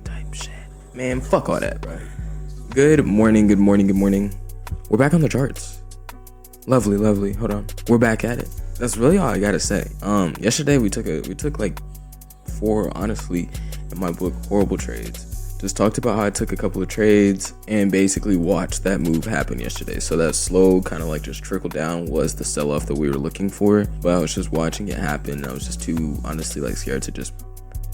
type shit. Man, fuck all that, bro. Good morning, good morning, good morning. We're back on the charts. Lovely, lovely. Hold on. We're back at it. That's really all I gotta say. Yesterday we took like 4, honestly, in my book, horrible trades. Just talked about how I took a couple of trades and basically watched that move happen yesterday. So that slow kind of like just trickle down was the sell-off that we were looking for. But I was just watching it happen. I was just too, honestly, like scared to just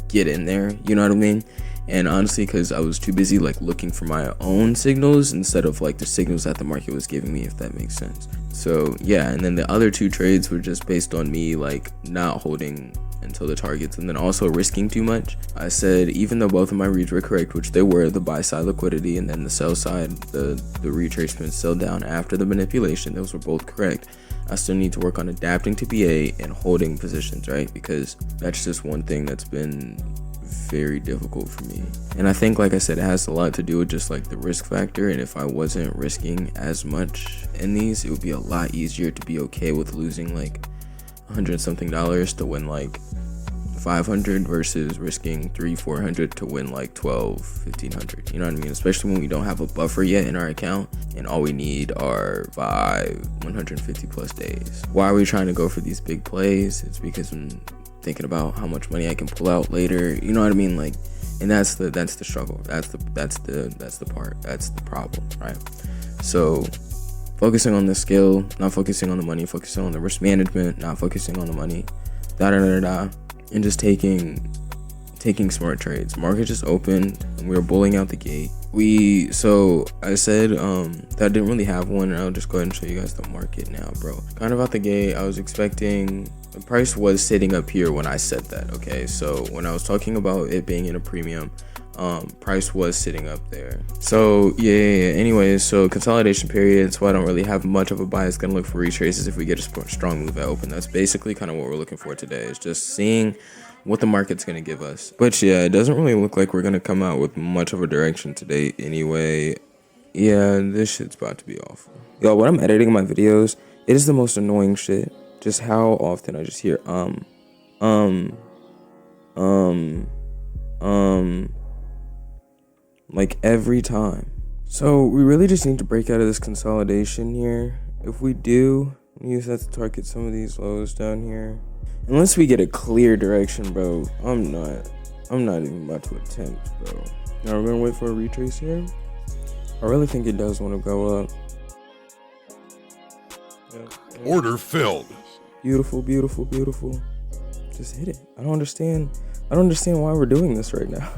get in there. You know what I mean? And honestly, because I was too busy like looking for my own signals instead of like the signals that the market was giving me, if that makes sense. So yeah, and then the other 2 trades were just based on me like not holding until the targets and then also risking too much. I said even though both of my reads were correct, which they were, the buy side liquidity and then the sell side, the retracement sell down after the manipulation, those were both correct. I still need to work on adapting to BA and holding positions, right? Because that's just one thing that's been very difficult for me. And I think, like I said, it has a lot to do with just like the risk factor. And if I wasn't risking as much in these, it would be a lot easier to be okay with losing like $100 something to win like 500 versus risking 300-400 to win like 1200-1500. You know what I mean? Especially when we don't have a buffer yet in our account and all we need are 150 plus days. Why are we trying to go for these big plays? It's because I'm thinking about how much money I can pull out later. You know what I mean? Like, and that's the struggle. That's the part. That's the problem, right? So focusing on the skill, not focusing on the money, focusing on the risk management, not focusing on the money, and just taking smart trades. Market just opened and we were bulling out the gate. So I said that I didn't really have one, and I'll just go ahead and show you guys the market now, bro. Kind of out the gate, I was expecting the price was sitting up here when I said that. Okay, so when I was talking about it being in a premium, price was sitting up there. So yeah. Anyways, so consolidation period, so I don't really have much of a bias. Gonna look for retraces if we get a strong move at open. That's basically kind of what we're looking for today, is just seeing what the market's gonna give us. But yeah, it doesn't really look like we're gonna come out with much of a direction today anyway. Yeah, this shit's about to be awful. Yo, when I'm editing my videos, it is the most annoying shit. Just how often I just hear like every time. So we really just need to break out of this consolidation here. If we do, use that to target some of these lows down here. Unless we get a clear direction, bro, I'm not even about to attempt, bro. Now we're gonna wait for a retrace here. I really think it does want to go up. Yeah. Order filled. Beautiful, beautiful, beautiful. Just hit it. I don't understand why we're doing this right now.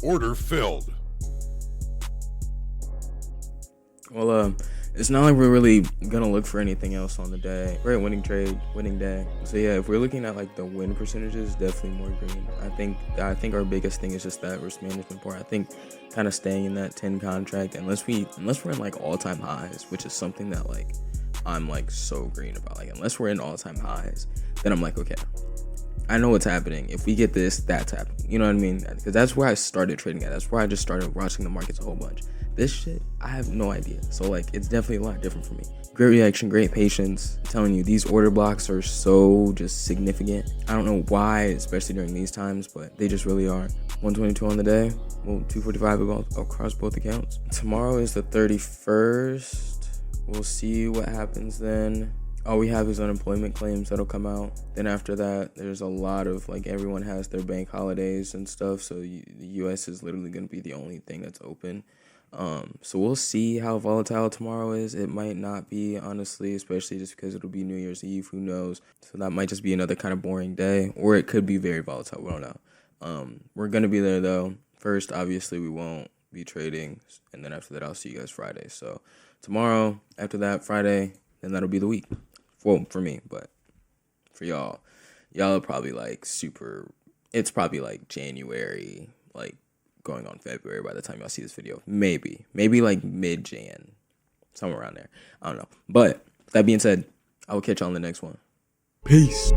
Order filled. Well, it's not like we're really gonna look for anything else on the day. We're at winning trade, winning day. So yeah, if we're looking at like the win percentages, definitely more green. I think our biggest thing is just that risk management part. I think kind of staying in that 10 contract, unless we're in like all-time highs, which is something that like I'm like so green about. Like unless we're in all-time highs, then I'm like, okay, I know what's happening. If we get this, that's happening. You know what I mean? Because that's where I started trading at. That's where I just started watching the markets a whole bunch. This shit, I have no idea. So like, it's definitely a lot different for me. Great reaction, great patience. I'm telling you, these order blocks are so just significant. I don't know why, especially during these times, but they just really are. 122 on the day. Well, 245 across both accounts. Tomorrow is the 31st. We'll see what happens then. All we have is unemployment claims that'll come out. Then after that, there's a lot of like everyone has their bank holidays and stuff. So the US is literally going to be the only thing that's open. So we'll see how volatile tomorrow is. It might not be, honestly, especially just because it'll be New Year's Eve. Who knows? So that might just be another kind of boring day, or it could be very volatile. We don't know. We're going to be there though. First, obviously, we won't be trading. And then after that, I'll see you guys Friday. So tomorrow, after that, Friday, then that'll be the week. Well, for me, but for y'all are probably like it's probably like January, like going on February by the time y'all see this video. Maybe like mid-Jan, somewhere around there. I don't know. But that being said, I will catch y'all on the next one. Peace.